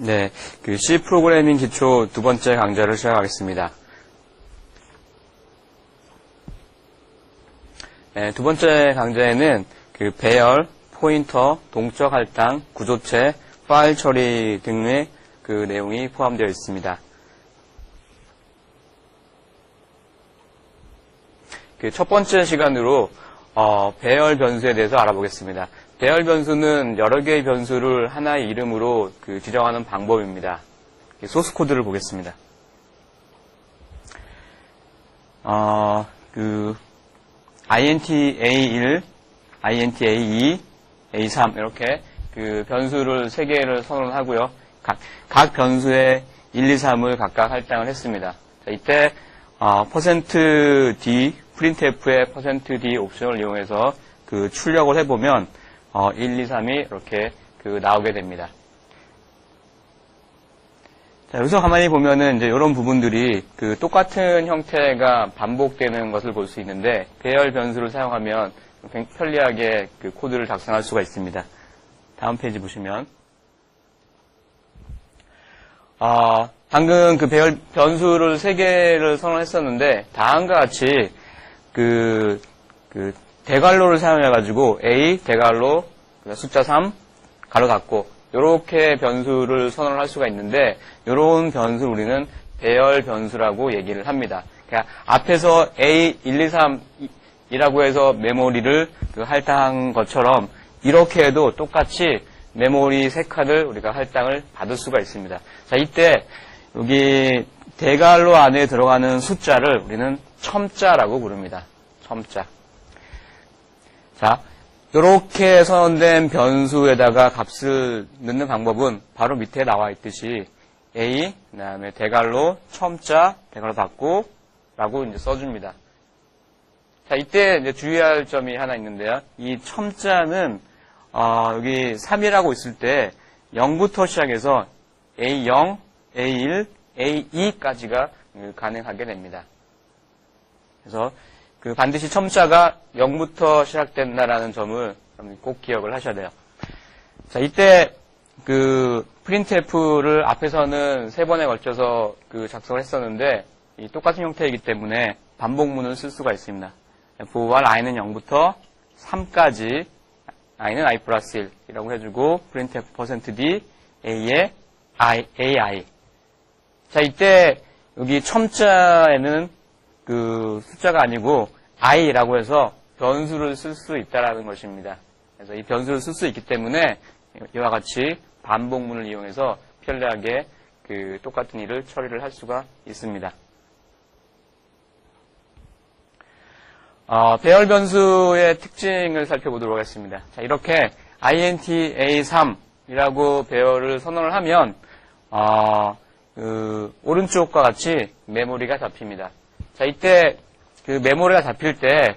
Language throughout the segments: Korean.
네, C 프로그래밍 기초 두 번째 강좌를 시작하겠습니다. 네, 두 번째 강좌에는 배열, 포인터, 동적 할당, 구조체, 파일 처리 등의 내용이 포함되어 있습니다. 첫 번째 시간으로 배열 변수에 대해서 알아보겠습니다. 배열 변수는 여러 개의 변수를 하나의 이름으로 지정하는 방법입니다. 소스 코드를 보겠습니다. int a1, int a2, a3 이렇게 변수를 세 개를 선언하고요. 각 변수의 1, 2, 3을 각각 할당을 했습니다. 자, 이때 %d printf의 %d 옵션을 이용해서 출력을 해보면 1, 2, 3이 이렇게 나오게 됩니다. 자, 여기서 가만히 보면은 이제 이런 부분들이 똑같은 형태가 반복되는 것을 볼 수 있는데 배열 변수를 사용하면 편리하게 코드를 작성할 수가 있습니다. 다음 페이지 보시면 방금 배열 변수를 3개를 선언했었는데 다음과 같이 대괄호를 사용해가지고 A, 대괄호, 숫자 3, 가로 닫고, 요렇게 변수를 선언을 할 수가 있는데, 요런 변수를 우리는 배열 변수라고 얘기를 합니다. 그러니까 앞에서 A, 1, 2, 3이라고 해서 메모리를 할당한 것처럼, 이렇게 해도 똑같이 메모리 3칸을 우리가 할당을 받을 수가 있습니다. 자, 이때, 여기 대괄호 안에 들어가는 숫자를 우리는 첨자라고 부릅니다. 첨자. 자, 이렇게 선언된 변수에다가 값을 넣는 방법은 바로 밑에 나와 있듯이 A, 그 다음에 대괄호, 첨자, 대괄호 닫고, 라고 이제 써줍니다. 자, 이때 이제 주의할 점이 하나 있는데요. 이 첨자는, 여기 3이라고 있을 때 0부터 시작해서 A0, A1, A2까지가 가능하게 됩니다. 그래서 반드시 첨자가 0부터 시작된다라는 점을 꼭 기억을 하셔야 돼요. 자, 이때 printf를 앞에서는 3번에 걸쳐서 작성을 했었는데 이 똑같은 형태이기 때문에 반복문을 쓸 수가 있습니다. for i는 0부터 3까지 i는 i 플러스 1이라고 해주고 printf %d a의 ai. 자, 이때 여기 첨자에는 숫자가 아니고 i라고 해서 변수를 쓸 수 있다라는 것입니다. 그래서 이 변수를 쓸 수 있기 때문에 이와 같이 반복문을 이용해서 편리하게 똑같은 일을 처리를 할 수가 있습니다. 배열 변수의 특징을 살펴보도록 하겠습니다. 자, 이렇게 int a3이라고 배열을 선언을 하면 오른쪽과 같이 메모리가 잡힙니다. 자, 이때 메모리가 잡힐 때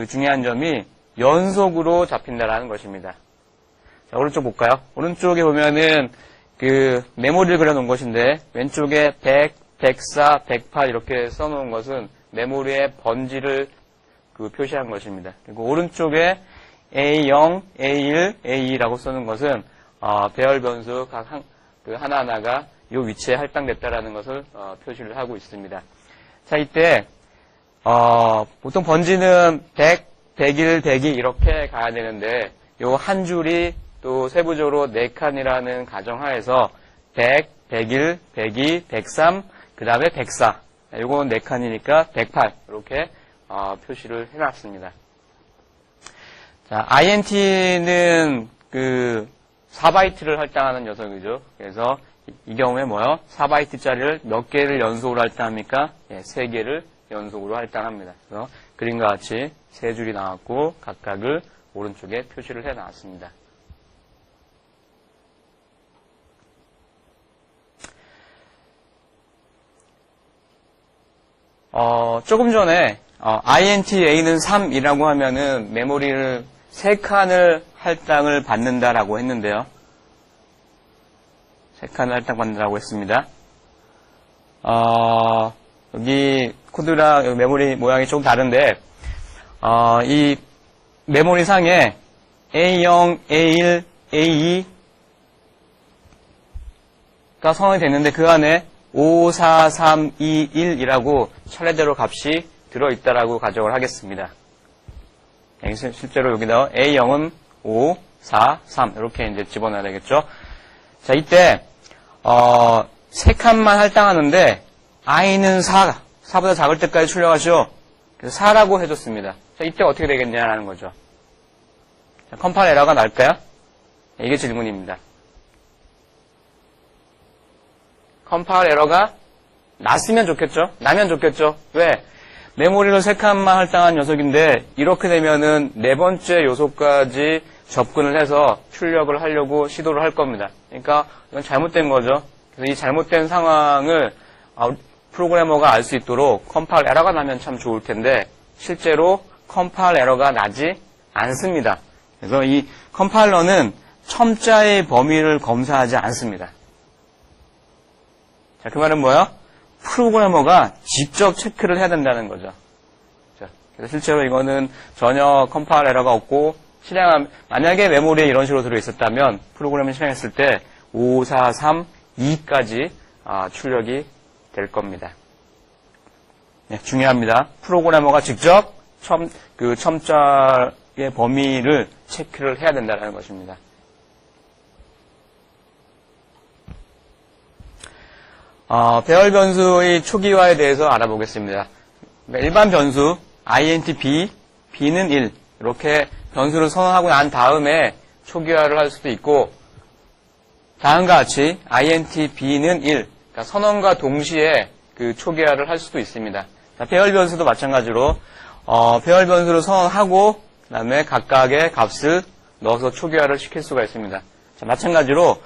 중요한 점이 연속으로 잡힌다라는 것입니다. 자, 오른쪽 볼까요? 오른쪽에 보면은 메모리를 그려놓은 것인데 왼쪽에 100, 104, 108 이렇게 써놓은 것은 메모리의 번지를 표시한 것입니다. 그리고 오른쪽에 A0, A1, A2라고 써놓은 것은 배열 변수 각 하나하나가 이 위치에 할당됐다라는 것을 표시를 하고 있습니다. 자, 이때 보통 번지는 100, 101, 102 이렇게 가야 되는데 요 한 줄이 또 세부적으로 4칸이라는 가정하에서 100, 101, 102, 103, 그 다음에 104. 요건 4칸이니까 108 이렇게 표시를 해놨습니다. 자, int는 4바이트를 할당하는 녀석이죠. 그래서 이 경우에 뭐요? 4바이트짜리를 몇 개를 연속으로 할당합니까? 3개를 연속으로 할당합니다. 그래서 그림과 같이 3줄이 나왔고 각각을 오른쪽에 표시를 해 놨습니다. 조금 전에 int a는 3이라고 하면은 메모리를 3칸을 할당을 받는다라고 했는데요. 3칸을 할당받는다고 했습니다. 여기 코드랑 여기 메모리 모양이 조금 다른데, 이 메모리 상에 A0, A1, A2, 선언이 됐는데 그 안에 5, 4, 3, 2, 1이라고 차례대로 값이 들어있다라고 가정을 하겠습니다. 실제로 여기다 A0은 5, 4, 3 이렇게 이제 집어넣어야 되겠죠. 자, 이때 3칸만 할당하는데 i는 4보다 작을 때까지 출력하시오. 그래서 4라고 해줬습니다. 자, 이때 어떻게 되겠냐라는 거죠. 자, 컴파일 에러가 날까요? 이게 질문입니다. 컴파일 에러가 났으면 좋겠죠? 나면 좋겠죠? 왜? 메모리를 3칸만 할당한 녀석인데 이렇게 되면은 4번째 요소까지 접근을 해서 출력을 하려고 시도를 할 겁니다. 그러니까 이건 잘못된 거죠. 그래서 이 잘못된 상황을 프로그래머가 알 수 있도록 컴파일 에러가 나면 참 좋을 텐데 실제로 컴파일 에러가 나지 않습니다. 그래서 이 컴파일러는 첨자의 범위를 검사하지 않습니다. 자, 그 말은 뭐예요? 프로그래머가 직접 체크를 해야 된다는 거죠. 자, 그래서 실제로 이거는 전혀 컴파일 에러가 없고 만약에 메모리에 이런 식으로 들어있었다면 프로그램을 실행했을 때 5, 4, 3, 2까지 출력이 될 겁니다. 네, 중요합니다. 프로그래머가 직접 첨자의 범위를 체크를 해야 된다는 것입니다. 배열 변수의 초기화에 대해서 알아보겠습니다. 일반 변수 int b, b는 1 이렇게 변수를 선언하고 난 다음에 초기화를 할 수도 있고 다음과 같이 int b는 1 그러니까 선언과 동시에 그 초기화를 할 수도 있습니다. 자, 배열 변수도 마찬가지로 배열 변수를 선언하고 그다음에 각각의 값을 넣어서 초기화를 시킬 수가 있습니다. 자, 마찬가지로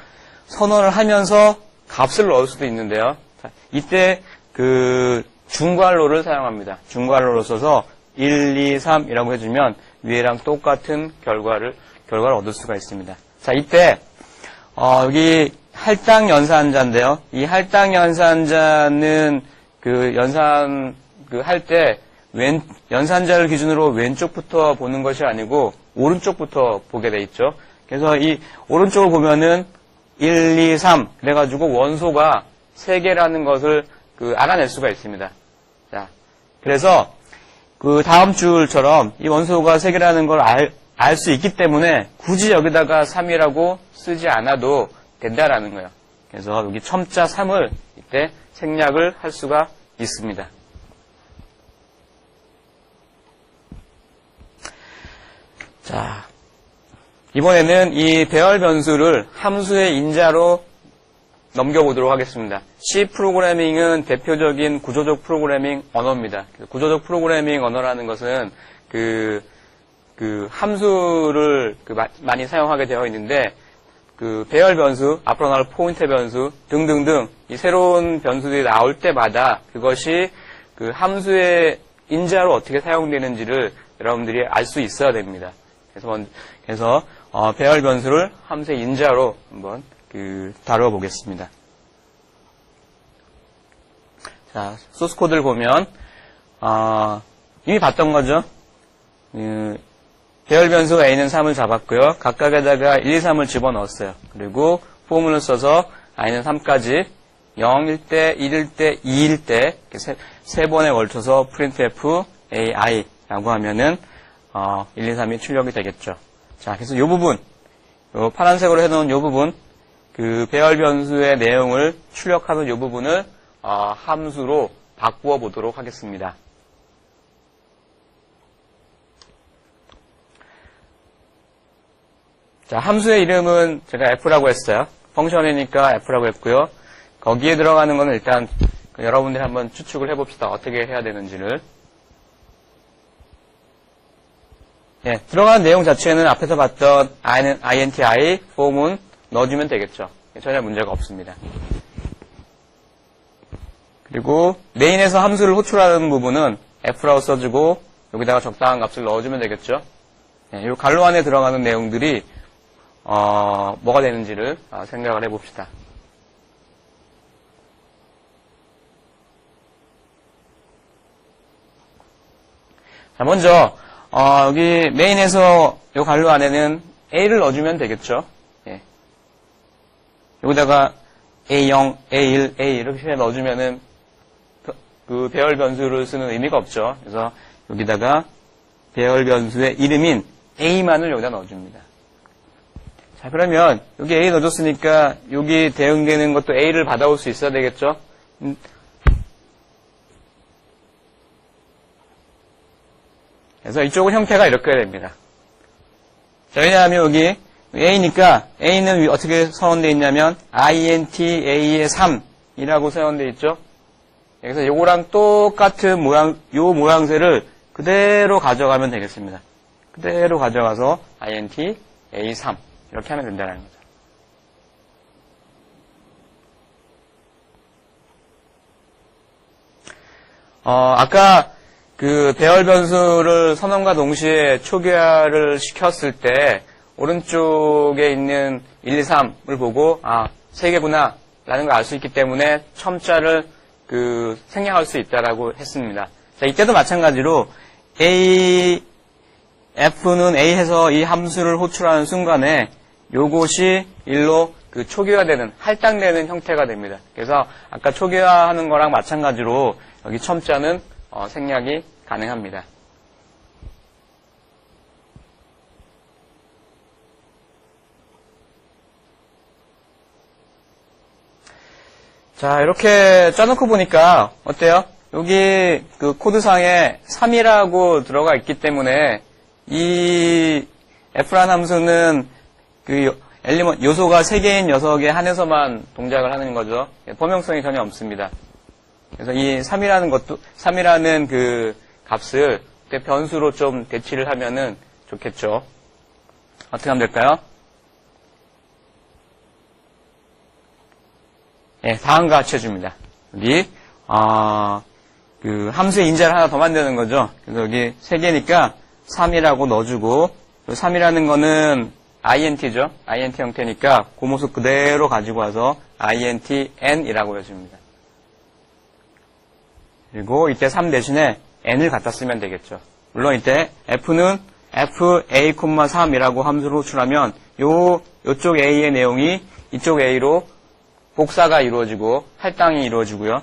선언을 하면서 값을 넣을 수도 있는데요. 자, 이때 그 중괄호를 사용합니다. 중괄호를 써서 1, 2, 3이라고 해주면 위에랑 똑같은 결과를 얻을 수가 있습니다. 자, 이때 여기 할당 연산자인데요. 이 할당 연산자는 그 할 때 연산자를 기준으로 왼쪽부터 보는 것이 아니고 오른쪽부터 보게 돼 있죠. 그래서 이 오른쪽을 보면은 1, 2, 3 그래가지고 원소가 3개라는 것을 알아낼 수가 있습니다. 자, 그래서 그 다음 줄처럼 이 원소가 3개라는 걸 알 수 있기 때문에 굳이 여기다가 3이라고 쓰지 않아도 된다라는 거예요. 그래서 여기 첨자 3을 이때 생략을 할 수가 있습니다. 자, 이번에는 이 배열 변수를 함수의 인자로 넘겨보도록 하겠습니다. C 프로그래밍은 대표적인 구조적 프로그래밍 언어입니다. 구조적 프로그래밍 언어라는 것은 그 함수를 많이 사용하게 되어 있는데 그 배열 변수, 앞으로 나올 포인트 변수 등등등 이 새로운 변수들이 나올 때마다 그것이 그 함수의 인자로 어떻게 사용되는지를 여러분들이 알 수 있어야 됩니다. 그래서 배열 변수를 함수의 인자로 한번 다뤄보겠습니다. 자, 소스 코드를 보면 이미 봤던 거죠. 배열 변수 A는 3을 잡았고요. 각각에다가 1, 2, 3을 집어넣었어요. 그리고 포문을 써서 I는 3까지 0일 때, 1일 때, 2일 때 세 번에 걸쳐서 printf AI라고 하면은 1, 2, 3이 출력이 되겠죠. 자, 그래서 이 부분, 요 파란색으로 해놓은 이 부분, 그 배열 변수의 내용을 출력하는 이 부분을 함수로 바꾸어 보도록 하겠습니다. 자, 함수의 이름은 제가 f라고 했어요. 펑션이니까 f라고 했고요. 거기에 들어가는 거는 일단 여러분들이 한번 추측을 해봅시다. 어떻게 해야 되는지를. 예, 들어가는 내용 자체는 앞에서 봤던 INTI 폼은 넣어주면 되겠죠. 전혀 문제가 없습니다. 그리고 메인에서 함수를 호출하는 부분은 f라고 써주고 여기다가 적당한 값을 넣어주면 되겠죠. 예, 이 갈로 안에 들어가는 내용들이 뭐가 되는지를 생각을 해봅시다. 자, 먼저 여기 메인에서 이 갈로 안에는 A를 넣어주면 되겠죠. 예. 여기다가 A0, A1, A 이렇게 넣어주면은 그 배열 변수를 쓰는 의미가 없죠. 그래서 여기다가 배열 변수의 이름인 A만을 여기다 넣어줍니다. 자, 그러면 여기 A 넣어줬으니까 여기 대응되는 것도 A를 받아올 수 있어야 되겠죠? 그래서 이쪽은 형태가 이렇게 됩니다. 자, 왜냐하면 여기 A니까 A는 어떻게 서원되어 있냐면 int A의 3이라고 서원되어 있죠? 여기서 요거랑 똑같은 요 모양새를 그대로 가져가면 되겠습니다. 그대로 가져가서 int A3 이렇게 하면 된다는 거죠. 아까 그 배열 변수를 선언과 동시에 초기화를 시켰을 때 오른쪽에 있는 1, 2, 3을 보고 3개구나 라는 걸 알 수 있기 때문에 첨자를 생략할 수 있다라고 했습니다. 자, 이때도 마찬가지로 F는 A에서 이 함수를 호출하는 순간에 요것이 1로 초기화되는, 할당되는 형태가 됩니다. 그래서 아까 초기화하는 거랑 마찬가지로 여기 첨자는 생략이 가능합니다. 자, 이렇게 짜놓고 보니까 어때요? 여기 코드상에 3이라고 들어가 있기 때문에 이 F라는 함수는 요소가 3개인 녀석에 한해서만 동작을 하는 거죠. 범용성이 전혀 없습니다. 그래서 이 3이라는 값을 변수로 좀 대치를 하면은 좋겠죠. 어떻게 하면 될까요? 예, 다음과 같이 해줍니다. 여기, 함수의 인자를 하나 더 만드는 거죠. 그래서 여기 3개니까 3이라고 넣어주고, 3이라는 거는 int죠. int 형태니까 그 모습 그대로 가지고 와서 intn이라고 해줍니다. 그리고 이때 3 대신에 n을 갖다 쓰면 되겠죠. 물론 이때 f는 fa,3이라고 함수를 호출하면 요쪽 a의 내용이 이쪽 a로 복사가 이루어지고 할당이 이루어지고요.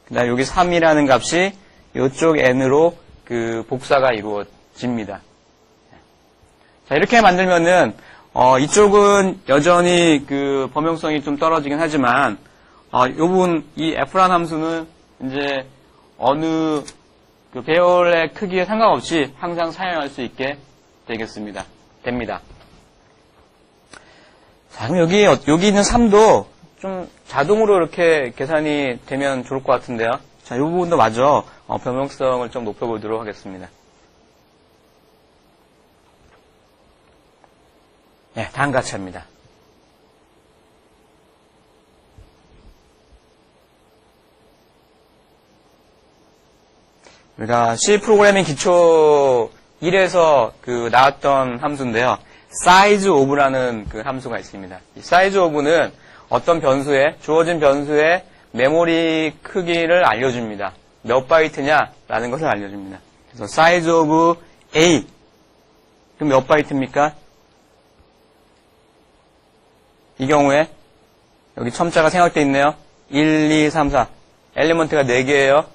그 다음에 여기 3이라는 값이 이쪽 n으로 복사가 이루어집니다. 자, 이렇게 만들면은 이쪽은 여전히 범용성이 좀 떨어지긴 하지만 요 부분 이 f라는 함수는 이제 어느 배열의 크기에 상관없이 항상 사용할 수 있게 됩니다. 자, 그럼 여기 있는 3도 좀 자동으로 이렇게 계산이 되면 좋을 것 같은데요. 자, 이 부분도 마저 범용성을 좀 높여보도록 하겠습니다. 네, 다음과 같이 합니다. 우리가 C 프로그래밍 기초 1에서 나왔던 함수인데요. size of라는 함수가 있습니다. 이 size of는 어떤 주어진 변수의 메모리 크기를 알려줍니다. 몇 바이트냐라는 것을 알려줍니다. 그래서 size of A. 그럼 몇 바이트입니까? 이 경우에 여기 첨자가 생략되어 있네요. 1, 2, 3, 4. 엘리먼트가 4개예요.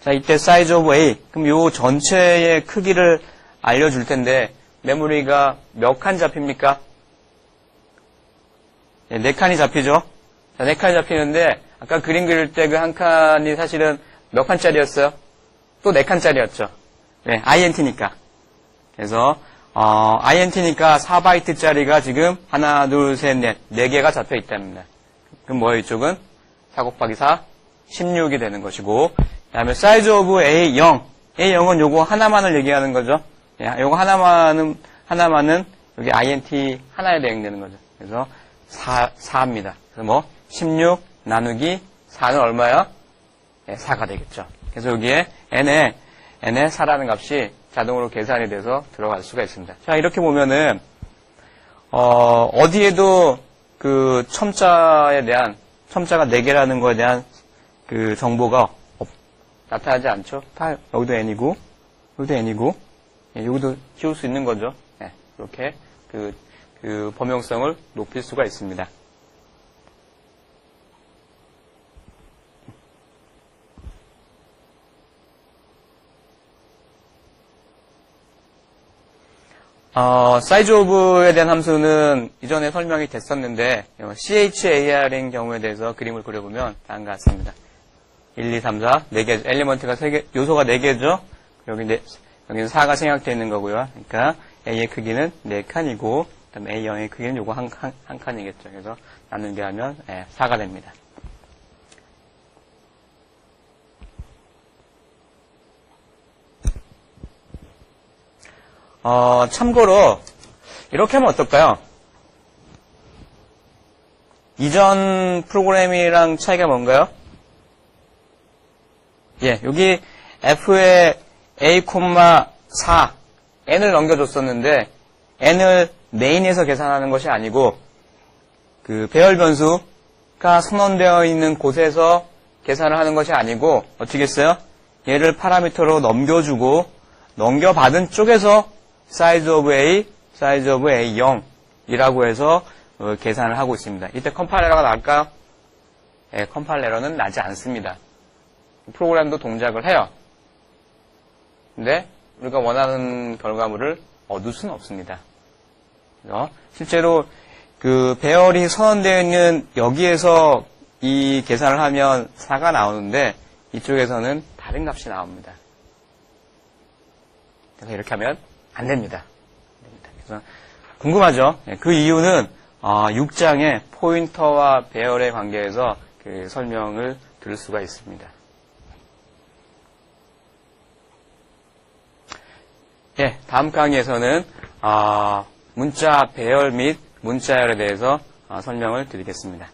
자, 이때 size of A. 그럼 요 전체의 크기를 알려줄 텐데 메모리가 몇 칸 잡힙니까? 네, 4칸이 잡히죠. 자, 4칸이 잡히는데 아까 그림 그릴 때 그 한 칸이 사실은 몇 칸짜리였어요? 또 4칸짜리였죠. 네, int니까. 그래서 int니까 4바이트짜리가 지금 하나, 둘, 셋, 넷 4개가 잡혀 있답니다. 그럼 뭐예요? 이쪽은 4 곱하기 4, 16이 되는 것이고, 그 다음에 size of A0. A0은 요거 하나만을 얘기하는 거죠. 요거 하나만은 여기 int 하나에 대응되는 거죠. 그래서 4입니다. 그래서 16 나누기 4는 얼마야? 네, 4가 되겠죠. 그래서 여기에 n에 4라는 값이 자동으로 계산이 돼서 들어갈 수가 있습니다. 자, 이렇게 보면은, 어디에도 첨자가 4개라는 거에 대한 정보가 나타나지 않죠? 여기도 n이고, 여기도 n이고, 여기도 키울 수 있는 거죠. 네, 이렇게 범용성을 높일 수가 있습니다. size of에 대한 함수는 이전에 설명이 됐었는데, char인 경우에 대해서 그림을 그려보면 다음과 같습니다. 1, 2, 3, 4, 4개, 엘리먼트가 3개, 요소가 4개죠? 여기는 4가 생략되어 있는 거고요. 그러니까 A의 크기는 4칸이고, 그 다음에 A0의 크기는 요거 한 칸이겠죠. 그래서 나누게 하면 4가 됩니다. 참고로, 이렇게 하면 어떨까요? 이전 프로그램이랑 차이가 뭔가요? 예, 여기 f에 a, 4, n을 넘겨줬었는데, n을 메인에서 계산하는 것이 아니고, 그 배열 변수가 선언되어 있는 곳에서 계산을 하는 것이 아니고, 어떻게 했어요? 얘를 파라미터로 넘겨주고, 넘겨받은 쪽에서 size of A, size of A0 이라고 해서 계산을 하고 있습니다. 이때 컴파일 에러가 날까요? 네, 컴파일 에러는 나지 않습니다. 프로그램도 동작을 해요. 근데 우리가 원하는 결과물을 얻을 수는 없습니다. 그래서 실제로 그 배열이 선언되어 있는 여기에서 이 계산을 하면 4가 나오는데 이쪽에서는 다른 값이 나옵니다. 그래서 이렇게 하면 안 됩니다. 그래서 궁금하죠? 그 이유는 6장의 포인터와 배열의 관계에서 그 설명을 들을 수가 있습니다. 예, 다음 강의에서는 문자 배열 및 문자열에 대해서 설명을 드리겠습니다.